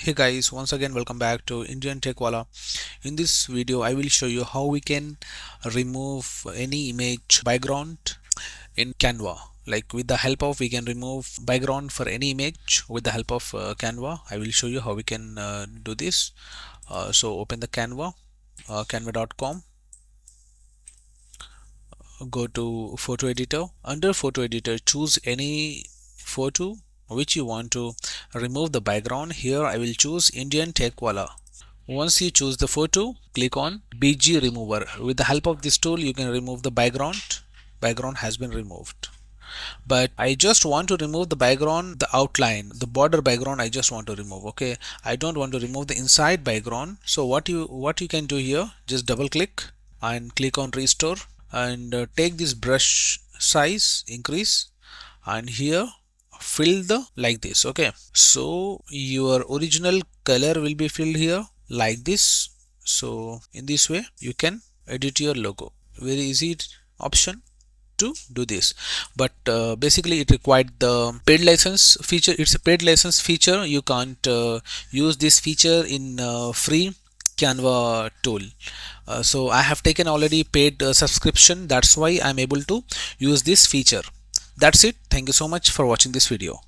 Hey guys, once again welcome back to Indian Tech Wala. In this video I will show you how we can remove any image background in Canva. Like with the help of we can remove background for any image with the help of Canva. I will show you how we can do this. So open the Canva, canva.com, go to photo editor. Under photo editor choose any photo which you want to remove the background. Here I will choose Indian Tech Wala. Once you choose the photo, click on BG remover. With the help of this tool, you can remove the background. Background has been removed. But I just want to remove the background, the outline, the border background I just want to remove. Okay. I don't want to remove the inside background. So what you can do here, just double click and click on restore and take this brush size, increase, and here fill the like this. Okay, so your original color will be filled here like this. So in this way you can edit your logo. Very easy option to do this, but basically it required the paid license feature. It's a paid license feature. You can't use this feature in free Canva tool. So I have taken already paid subscription. That's why I'm able to use this feature. That's it. Thank you so much for watching this video.